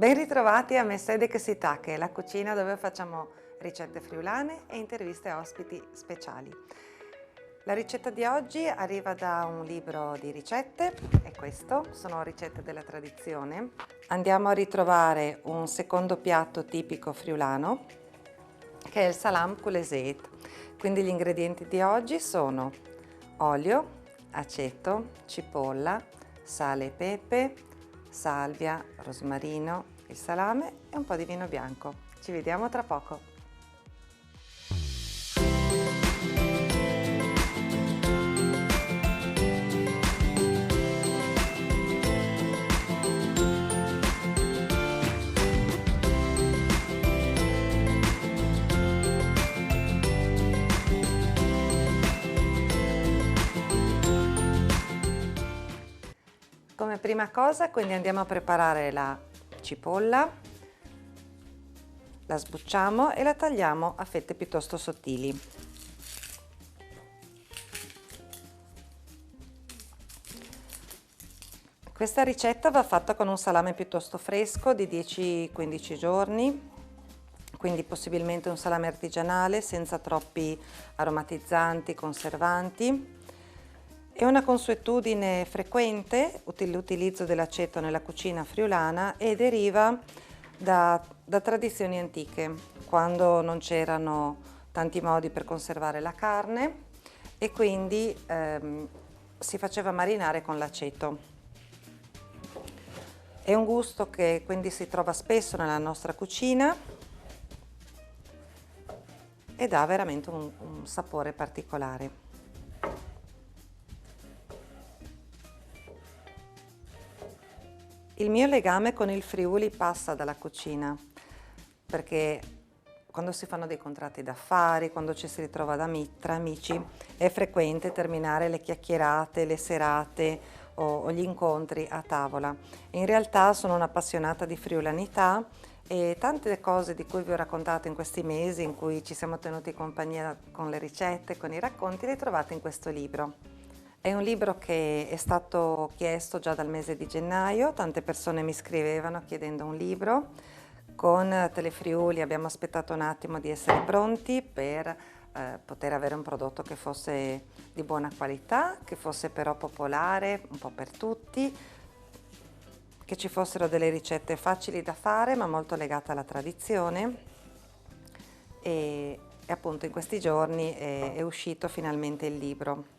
Ben ritrovati a Messede che si tacche, la cucina dove facciamo ricette friulane e interviste a ospiti speciali. La ricetta di oggi arriva da un libro di ricette, è questo, sono ricette della tradizione. Andiamo a ritrovare un secondo piatto tipico friulano, che è il salam couleset. Quindi gli ingredienti di oggi sono olio, aceto, cipolla, sale e pepe, salvia, rosmarino, il salame e un po' di vino bianco. Ci vediamo tra poco. Come prima cosa, quindi andiamo a preparare la cipolla, la sbucciamo e la tagliamo a fette piuttosto sottili. Questa ricetta va fatta con un salame piuttosto fresco di 10-15 giorni, quindi possibilmente un salame artigianale senza troppi aromatizzanti, conservanti. È una consuetudine frequente l'utilizzo dell'aceto nella cucina friulana e deriva da tradizioni antiche, quando non c'erano tanti modi per conservare la carne e quindi si faceva marinare con l'aceto. È un gusto che quindi si trova spesso nella nostra cucina e dà veramente un sapore particolare. Il mio legame con il Friuli passa dalla cucina, perché quando si fanno dei contratti d'affari, quando ci si ritrova tra amici, è frequente terminare le chiacchierate, le serate o gli incontri a tavola. In realtà sono un'appassionata di friulanità e tante cose di cui vi ho raccontato in questi mesi, in cui ci siamo tenuti compagnia con le ricette, con i racconti, le trovate in questo libro. È un libro che è stato chiesto già dal mese di gennaio, tante persone mi scrivevano chiedendo un libro. Con Telefriuli abbiamo aspettato un attimo di essere pronti per poter avere un prodotto che fosse di buona qualità, che fosse però popolare, un po' per tutti, che ci fossero delle ricette facili da fare ma molto legate alla tradizione e appunto in questi giorni è uscito finalmente il libro.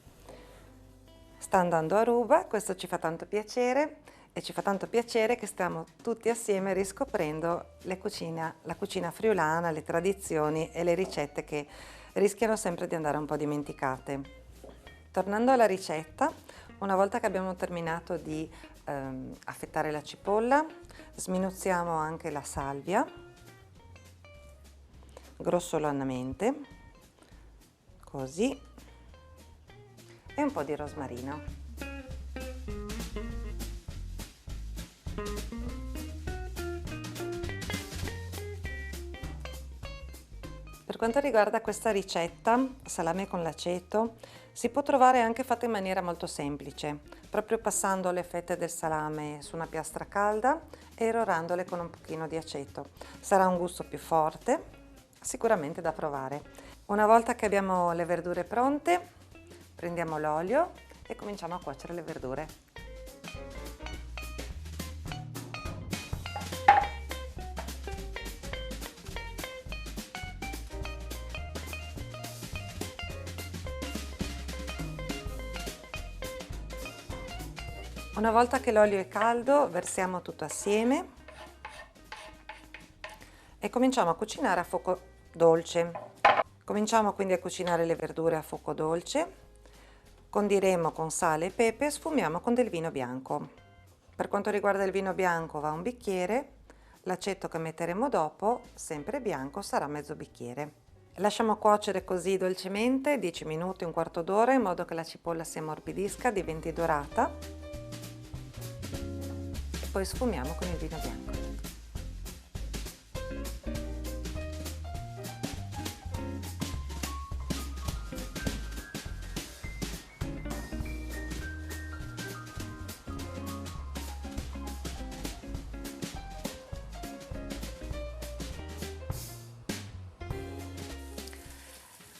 Sta andando a ruba, questo ci fa tanto piacere e ci fa tanto piacere che stiamo tutti assieme riscoprendo la cucina friulana, le tradizioni e le ricette che rischiano sempre di andare un po' dimenticate. Tornando alla ricetta, una volta che abbiamo terminato di affettare la cipolla, sminuzziamo anche la salvia grossolanamente, così, e un po' di rosmarino. Per quanto riguarda questa ricetta, salame con l'aceto, si può trovare anche fatta in maniera molto semplice, proprio passando le fette del salame su una piastra calda e rorandole con un pochino di aceto. Sarà un gusto più forte, sicuramente da provare. Una volta che abbiamo le verdure pronte, prendiamo l'olio e cominciamo a cuocere le verdure. Una volta che l'olio è caldo, versiamo tutto assieme e cominciamo a cucinare a fuoco dolce. Cominciamo quindi a cucinare le verdure a fuoco dolce. Condiremo con sale e pepe e sfumiamo con del vino bianco. Per quanto riguarda il vino bianco va un bicchiere, l'aceto che metteremo dopo, sempre bianco, sarà mezzo bicchiere. Lasciamo cuocere così dolcemente 10 minuti, un quarto d'ora, in modo che la cipolla si ammorbidisca, diventi dorata. E poi sfumiamo con il vino bianco.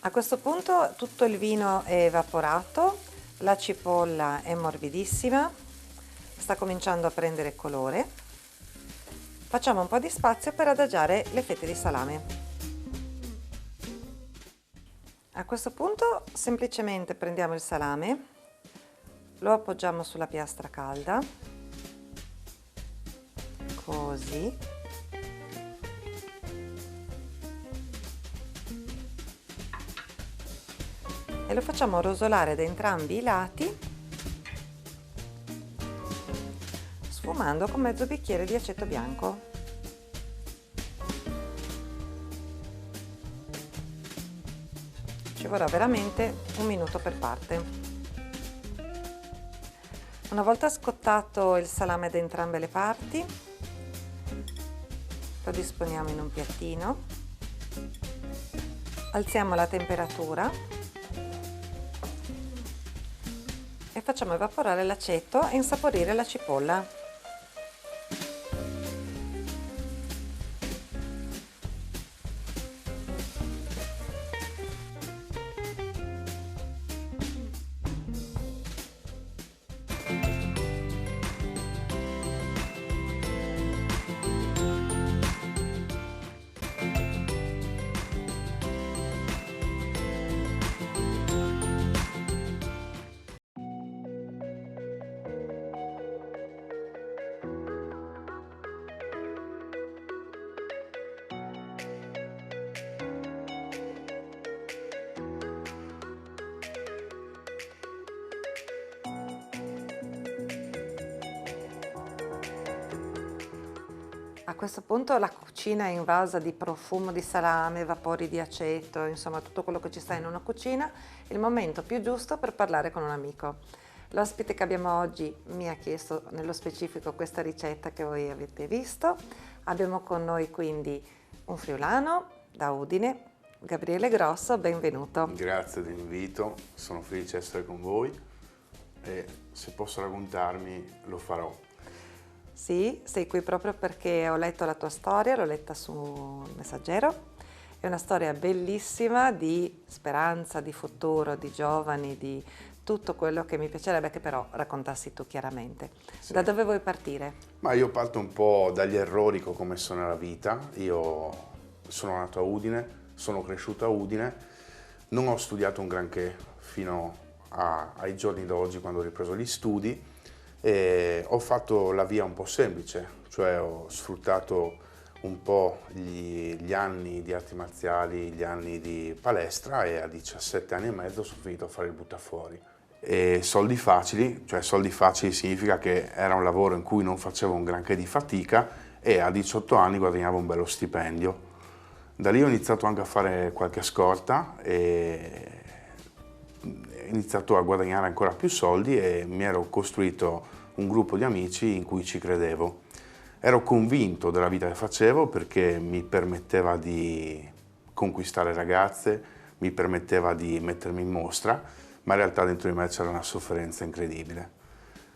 A questo punto tutto il vino è evaporato, la cipolla è morbidissima, sta cominciando a prendere colore. Facciamo un po' di spazio per adagiare le fette di salame. A questo punto semplicemente prendiamo il salame, lo appoggiamo sulla piastra calda, così. E lo facciamo rosolare da entrambi i lati, sfumando con mezzo bicchiere di aceto bianco. Ci vorrà veramente un minuto per parte. Una volta scottato il salame da entrambe le parti, lo disponiamo in un piattino, alziamo la temperatura e facciamo evaporare l'aceto e insaporire la cipolla. A questo punto la cucina è invasa di profumo di salame, vapori di aceto, insomma tutto quello che ci sta in una cucina, è il momento più giusto per parlare con un amico. L'ospite che abbiamo oggi mi ha chiesto nello specifico questa ricetta che voi avete visto. Abbiamo con noi quindi un friulano da Udine, Gabriele Grosso, benvenuto. Grazie dell'invito, sono felice di essere con voi e se posso raccontarmi lo farò. Sì, sei qui proprio perché ho letto la tua storia, l'ho letta su Messaggero. È una storia bellissima di speranza, di futuro, di giovani, di tutto quello che mi piacerebbe che però raccontassi tu chiaramente. Sì. Da dove vuoi partire? Ma io parto un po' dagli errori che ho commesso nella vita. Io sono nato a Udine, sono cresciuto a Udine, non ho studiato un granché fino ai giorni d'oggi quando ho ripreso gli studi. E ho fatto la via un po' semplice, cioè ho sfruttato un po' gli anni di arti marziali, gli anni di palestra e a 17 anni e mezzo sono finito a fare il buttafuori. E soldi facili, cioè soldi facili significa che era un lavoro in cui non facevo un granché di fatica e a 18 anni guadagnavo un bello stipendio. Da lì ho iniziato anche a fare qualche scorta e ho iniziato a guadagnare ancora più soldi e mi ero costruito un gruppo di amici in cui ci credevo. Ero convinto della vita che facevo perché mi permetteva di conquistare ragazze, mi permetteva di mettermi in mostra, ma in realtà dentro di me c'era una sofferenza incredibile.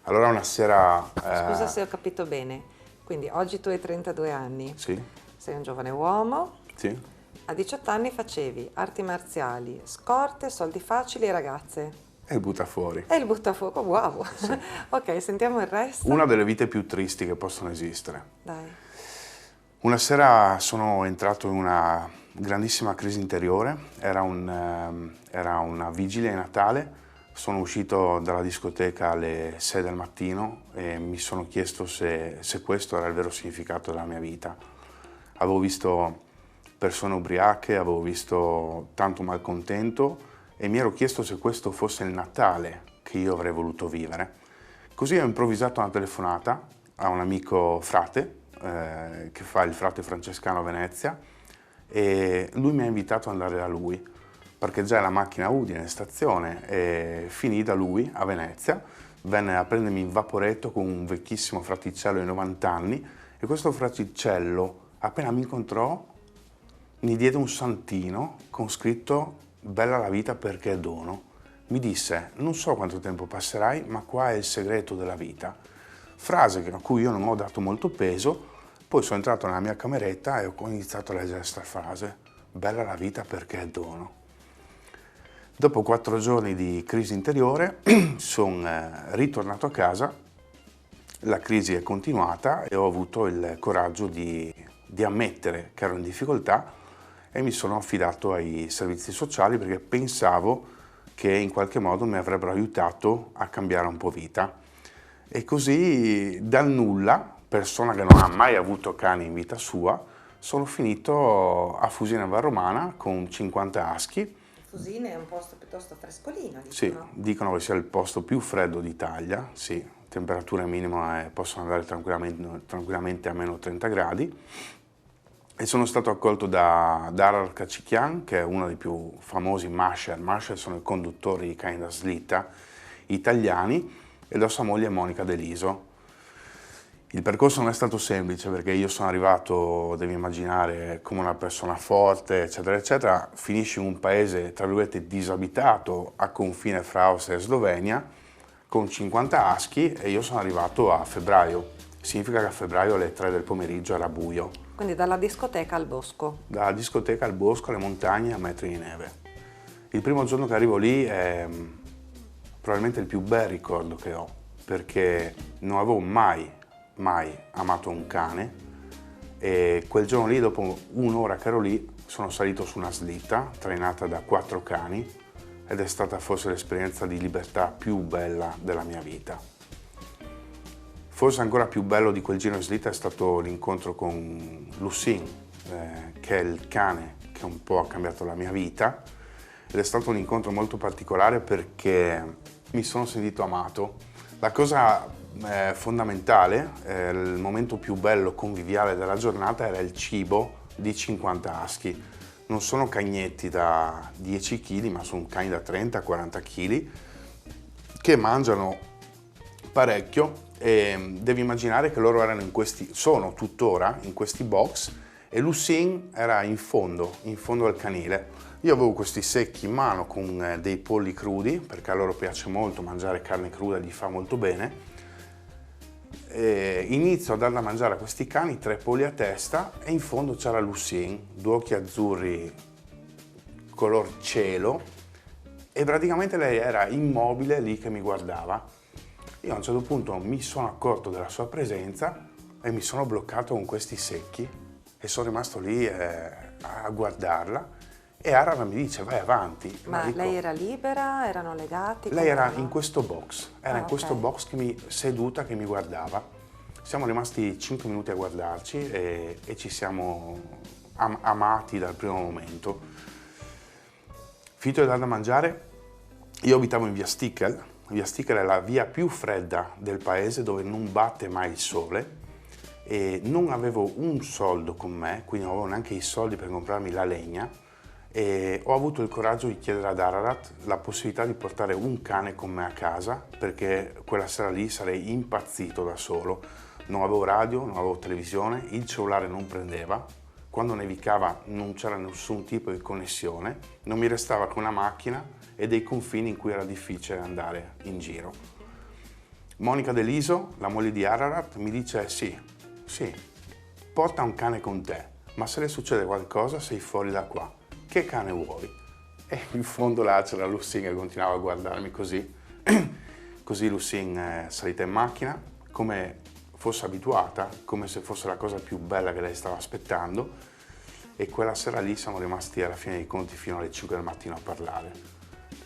Allora una sera... Scusa se ho capito bene, quindi oggi tu hai 32 anni, Sì, sei un giovane uomo, sì. a 18 anni facevi arti marziali, scorte, soldi facili e ragazze. E il buttafuori. E il buttafuoco, wow! Sì. Ok, sentiamo il resto. Una delle vite più tristi che possono esistere. Dai. Una sera sono entrato in una grandissima crisi interiore, era una vigilia di Natale, sono uscito dalla discoteca alle 6 del mattino e mi sono chiesto se questo era il vero significato della mia vita. Avevo visto persone ubriache, avevo visto tanto malcontento e mi ero chiesto se questo fosse il Natale che io avrei voluto vivere. Così ho improvvisato una telefonata a un amico frate, che fa il frate francescano a Venezia, e lui mi ha invitato ad andare da lui. Parcheggiai la macchina a Udine, in stazione, e finì da lui a Venezia. Venne a prendermi in vaporetto con un vecchissimo fraticello di 90 anni e questo fraticello, appena mi incontrò, mi diede un santino con scritto «Bella la vita perché è dono». Mi disse «Non so quanto tempo passerai, ma qua è il segreto della vita». Frase a cui io non ho dato molto peso, poi sono entrato nella mia cameretta e ho iniziato a leggere questa frase «Bella la vita perché è dono». Dopo 4 giorni di crisi interiore sono ritornato a casa, la crisi è continuata e ho avuto il coraggio di ammettere che ero in difficoltà e mi sono affidato ai servizi sociali perché pensavo che in qualche modo mi avrebbero aiutato a cambiare un po' vita. E così dal nulla, persona che non ha mai avuto cani in vita sua, sono finito a Fusina Valromana con 50 aschi. Fusine è un posto piuttosto frescolino, Sì, dicono. dicono che sia il posto più freddo d'Italia, sì, temperature minime possono andare tranquillamente a meno 30 gradi. E sono stato accolto da Darar Kachikian, che è uno dei più famosi masher. Masher sono i conduttori di cani da slitta italiani, e da sua moglie Monica Deliso. Il percorso non è stato semplice perché io sono arrivato, devi immaginare, come una persona forte, eccetera, eccetera. Finisci in un paese, tra virgolette, disabitato a confine fra Austria e Slovenia, con 50 aschi, e io sono arrivato a febbraio. Significa che a febbraio alle 3 del pomeriggio era buio. Quindi dalla discoteca al bosco. Dalla discoteca al bosco, alle montagne, a metri di neve. Il primo giorno che arrivo lì è probabilmente il più bel ricordo che ho, perché non avevo mai amato un cane, e quel giorno lì, dopo un'ora che ero lì, sono salito su una slitta trainata da 4 cani ed è stata forse l'esperienza di libertà più bella della mia vita. Forse ancora più bello di quel giro in slitta è stato l'incontro con Lucine, che è il cane che un po' ha cambiato la mia vita, ed è stato un incontro molto particolare perché mi sono sentito amato. La cosa fondamentale, il momento più bello conviviale della giornata era il cibo di 50 aschi. Non sono cagnetti da 10 kg, ma sono cani da 30-40 kg che mangiano parecchio, e devi immaginare che loro sono tuttora in questi box, e Lucine era in fondo al canile. Io avevo questi secchi in mano con dei polli crudi, perché a loro piace molto mangiare carne cruda, gli fa molto bene. E inizio a dar da mangiare a questi cani 3 polli a testa, e in fondo c'era Lucine, 2 occhi azzurri color cielo, e praticamente lei era immobile lì che mi guardava. Io a un certo punto mi sono accorto della sua presenza e mi sono bloccato con questi secchi e sono rimasto lì a guardarla, e Arara mi dice vai avanti. Ma dico, lei era libera? Erano legati? lei era Com'erano? in questo box, era in questo ok. box seduta che mi guardava. Siamo rimasti 5 minuti a guardarci e ci siamo amati dal primo momento. Finito di dar da mangiare, io abitavo in via Stickel. Via Stickel è la via più fredda del paese, dove non batte mai il sole, e non avevo un soldo con me, quindi non avevo neanche i soldi per comprarmi la legna, e ho avuto il coraggio di chiedere ad Ararat la possibilità di portare un cane con me a casa, perché quella sera lì sarei impazzito da solo. Non avevo radio, non avevo televisione, il cellulare non prendeva, quando nevicava non c'era nessun tipo di connessione, non mi restava che una macchina e dei confini in cui era difficile andare in giro. Monica Deliso, la moglie di Ararat, mi dice sì, porta un cane con te, ma se le succede qualcosa sei fuori da qua. Che cane vuoi? E in fondo là c'era Lucine che continuava a guardarmi così. Così Lucine è salita in macchina, come fosse abituata, come se fosse la cosa più bella che lei stava aspettando, e quella sera lì siamo rimasti alla fine dei conti fino alle 5 del mattino a parlare.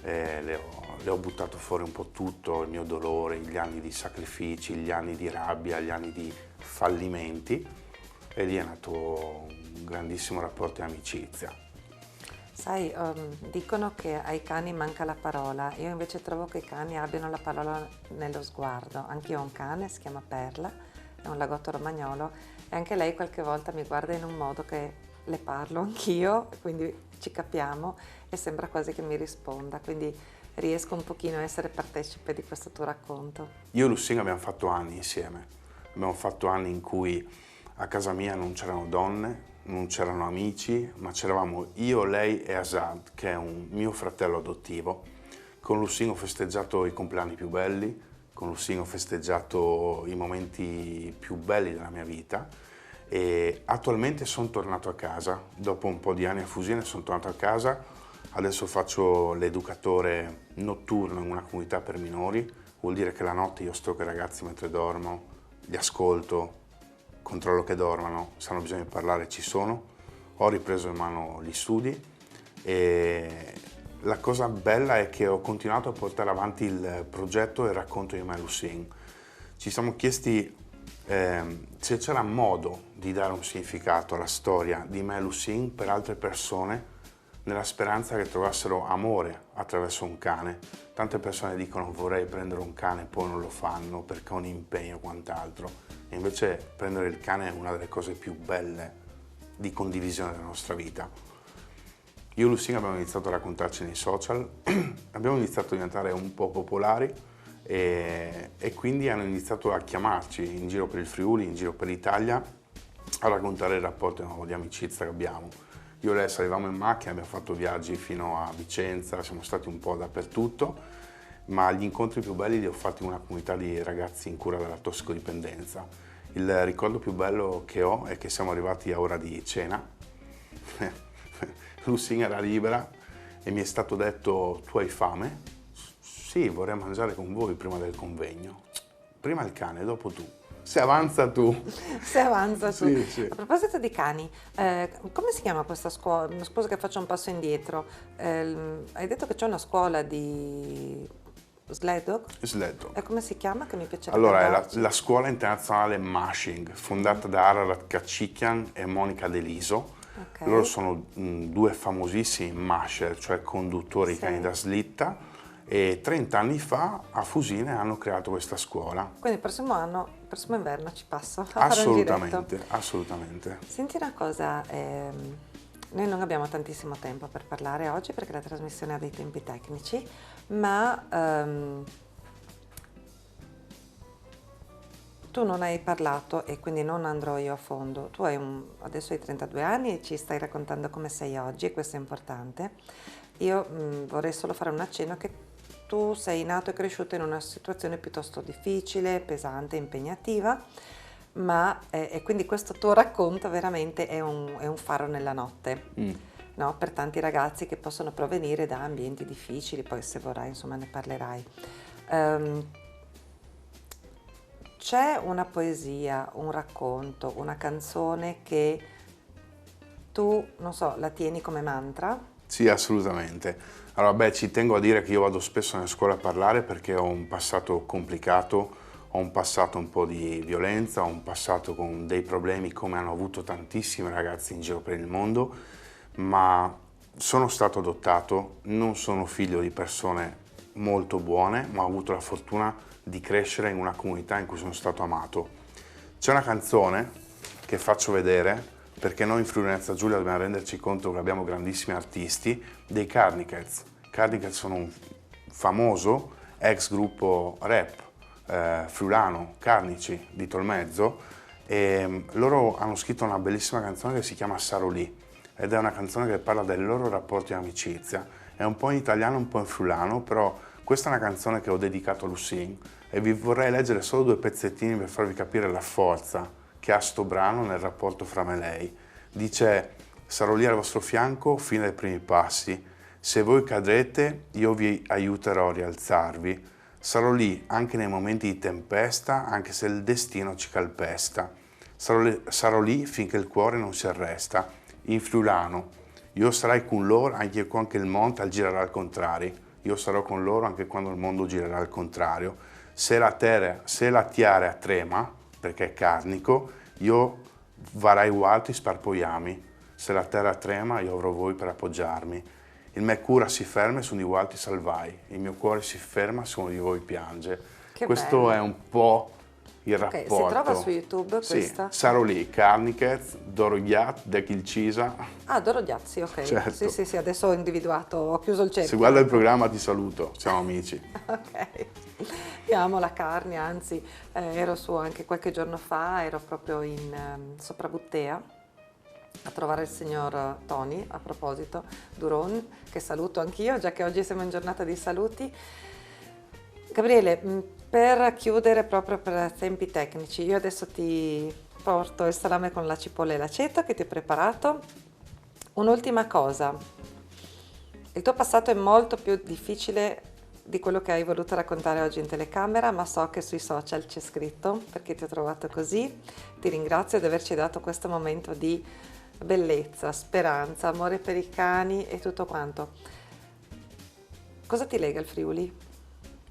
Le ho buttato fuori un po' tutto, il mio dolore, gli anni di sacrifici, gli anni di rabbia, gli anni di fallimenti, e lì è nato un grandissimo rapporto di amicizia. Sai, dicono che ai cani manca la parola, io invece trovo che i cani abbiano la parola nello sguardo. Anch'io ho un cane, si chiama Perla, è un lagotto romagnolo, e anche lei qualche volta mi guarda in un modo che le parlo anch'io, quindi ci capiamo e sembra quasi che mi risponda, quindi riesco un pochino a essere partecipe di questo tuo racconto. Io e Lucine abbiamo fatto anni insieme, abbiamo fatto anni in cui a casa mia non c'erano donne, non c'erano amici, ma c'eravamo io, lei e Asad, che è un mio fratello adottivo. Con Lucine ho festeggiato i compleanni più belli, con Lucine ho festeggiato i momenti più belli della mia vita, e attualmente sono tornato a casa. Dopo un po' di anni a Fusina sono tornato a casa Adesso faccio l'educatore notturno in una comunità per minori, vuol dire che la notte io sto con i ragazzi mentre dormo, li ascolto, controllo che dormano, se hanno bisogno di parlare ci sono. Ho ripreso in mano gli studi e la cosa bella è che ho continuato a portare avanti il progetto e il racconto di My Lucine. Ci siamo chiesti se c'era modo di dare un significato alla storia di My Lucine per altre persone, nella speranza che trovassero amore attraverso un cane. Tante persone dicono vorrei prendere un cane, poi non lo fanno perché è un impegno o quant'altro. E invece prendere il cane è una delle cose più belle di condivisione della nostra vita. Io e Lucine abbiamo iniziato a raccontarci nei social, abbiamo iniziato a diventare un po' popolari e quindi hanno iniziato a chiamarci in giro per il Friuli, in giro per l'Italia, a raccontare il rapporto di amicizia che abbiamo. Io e lei salivamo in macchina, abbiamo fatto viaggi fino a Vicenza, siamo stati un po' dappertutto, ma gli incontri più belli li ho fatti in una comunità di ragazzi in cura della tossicodipendenza. Il ricordo più bello che ho è che siamo arrivati a ora di cena, Lucine era libera e mi è stato detto tu hai fame? Sì, vorrei mangiare con voi prima del convegno. Prima il cane, dopo tu. Se avanza tu. Se avanza tu. Sì, sì. A proposito di cani, come si chiama questa scuola? Scusa che faccio un passo indietro. Hai detto che c'è una scuola di sled dog? Sled dog. E come si chiama? Che mi piacerebbe Allora, è andarci. la scuola internazionale Mashing, fondata da Ararat Kachikian e Monica Deliso. Ok. Loro sono due famosissimi masher, cioè conduttori Sì. cani da slitta, e 30 anni fa a Fusine hanno creato questa scuola. Quindi il prossimo anno, il prossimo inverno ci passo a fare un giretto. Assolutamente, assolutamente. Senti una cosa, noi non abbiamo tantissimo tempo per parlare oggi perché la trasmissione ha dei tempi tecnici, ma tu non hai parlato e quindi non andrò io a fondo. Tu adesso hai 32 anni e ci stai raccontando come sei oggi e questo è importante. Io vorrei solo fare un accenno che tu sei nato e cresciuto in una situazione piuttosto difficile, pesante, impegnativa, ma e quindi questo tuo racconto veramente è un faro nella notte, no? Per tanti ragazzi che possono provenire da ambienti difficili, poi se vorrai insomma ne parlerai. C'è una poesia, un racconto, una canzone che tu, non so, la tieni come mantra? Sì, assolutamente. Allora, ci tengo a dire che io vado spesso nelle scuole a parlare perché ho un passato complicato, ho un passato un po' di violenza, ho un passato con dei problemi come hanno avuto tantissimi ragazzi in giro per il mondo, ma sono stato adottato, non sono figlio di persone molto buone, ma ho avuto la fortuna di crescere in una comunità in cui sono stato amato. C'è una canzone che faccio vedere perché noi in Friuli Venezia Giulia dobbiamo renderci conto che abbiamo grandissimi artisti, dei Carnicats. I Carnicats sono un famoso ex gruppo rap friulano, Carnici, di Tolmezzo, e loro hanno scritto una bellissima canzone che si chiama Sarolì ed è una canzone che parla dei loro rapporti di amicizia. È un po' in italiano, un po' in friulano, però questa è una canzone che ho dedicato a Lucine e vi vorrei leggere solo due pezzettini per farvi capire la forza che ha sto brano nel rapporto fra me e lei. Dice: sarò lì al vostro fianco fino ai primi passi, se voi cadrete io vi aiuterò a rialzarvi, sarò lì anche nei momenti di tempesta, anche se il destino ci calpesta, sarò lì finché il cuore non si arresta, in friulano, io sarai con loro anche quando il mondo girerà al contrario, io sarò con loro anche quando il mondo girerà al contrario, se la terra trema, perché è carnico, io varai uguali sparpoiami. Se la terra trema, io avrò voi per appoggiarmi. Il mio cuore si ferma e su di voi ti salvai. Il mio cuore si ferma se uno di voi piange. Che Questo bello. è un po' il Ok, rapporto. si trova su YouTube Sì, questa? sarò lì, Carnicaz, Dorogliat, Dekilcisa. Ah, Doro Giazzi, ok. Certo. Sì, adesso ho individuato, ho chiuso il cerchio. Se guarda il programma ti saluto, siamo amici. Ok, io amo la carne, anzi ero su anche qualche giorno fa, ero proprio in Soprabuttea a trovare il signor Tony, a proposito, Duron, che saluto anch'io, già che oggi siamo in giornata di saluti. Gabriele, per chiudere proprio per tempi tecnici, io adesso ti porto il salame con la cipolla e l'aceto che ti ho preparato. Un'ultima cosa, Il tuo passato è molto più difficile di quello che hai voluto raccontare oggi in telecamera, ma so che sui social c'è scritto, perché ti ho trovato così. Ti ringrazio di averci dato questo momento di bellezza, speranza, amore per i cani e tutto quanto. Cosa ti lega al Friuli?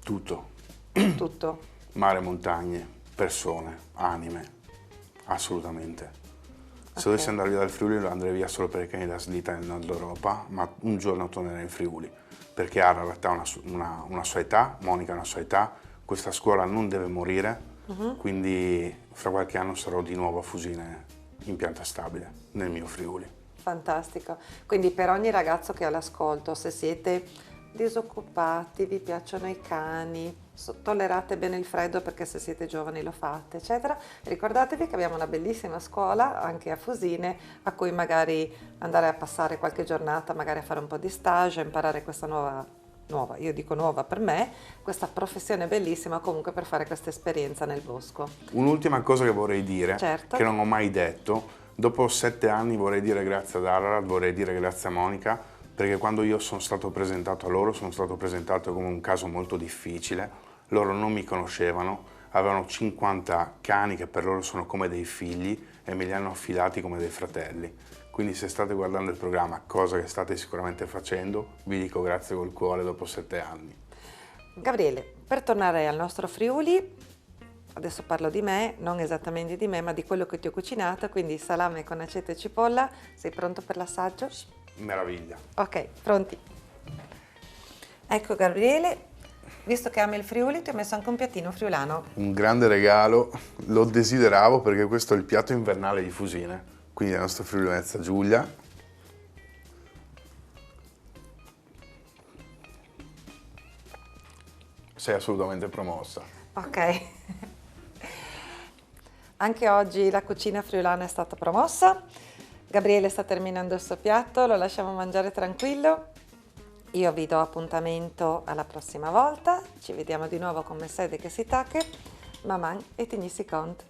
Tutto. Tutto. Mare, montagne, persone, anime, assolutamente. Se dovessi andare via dal Friuli lo andrei via solo per i cani da slitta nel nord Europa, ma un giorno tornerei in Friuli, perché Ararat ha una sua età, Monica ha una sua età, questa scuola non deve morire, quindi fra qualche anno sarò di nuovo a Fusine in pianta stabile, nel mio Friuli. Fantastico. Quindi per ogni ragazzo che ha l'ascolto, se siete disoccupati, vi piacciono i cani, tollerate bene il freddo perché se siete giovani lo fate, eccetera, ricordatevi che abbiamo una bellissima scuola anche a Fusine a cui magari andare a passare qualche giornata, magari a fare un po' di stage, imparare questa nuova, io dico nuova per me, questa professione bellissima comunque per fare questa esperienza nel bosco. Un'ultima cosa che vorrei dire, Certo. che non ho mai detto, dopo 7 anni vorrei dire grazie ad Ararat, vorrei dire grazie a Monica, perché quando io sono stato presentato a loro, sono stato presentato come un caso molto difficile, loro non mi conoscevano, avevano 50 cani che per loro sono come dei figli e me li hanno affidati come dei fratelli. Quindi se state guardando il programma, cosa che state sicuramente facendo, vi dico grazie col cuore dopo 7 anni. Gabriele, per tornare al nostro Friuli, adesso parlo di me, non esattamente di me, ma di quello che ti ho cucinato, quindi salame con aceto e cipolla. Sei pronto per l'assaggio? Meraviglia. Ok, pronti. Ecco Gabriele, visto che ami il Friuli, ti ho messo anche un piattino friulano. Un grande regalo, lo desideravo perché questo è il piatto invernale di Fusine, quindi la nostra Friuli Venezia Giulia. Sei assolutamente promossa. Ok. Anche oggi la cucina friulana è stata promossa. Gabriele sta terminando il suo piatto, lo lasciamo mangiare tranquillo. Io vi do appuntamento alla prossima volta. Ci vediamo di nuovo con Mercedes che si tacche. Maman e Tigni si cont.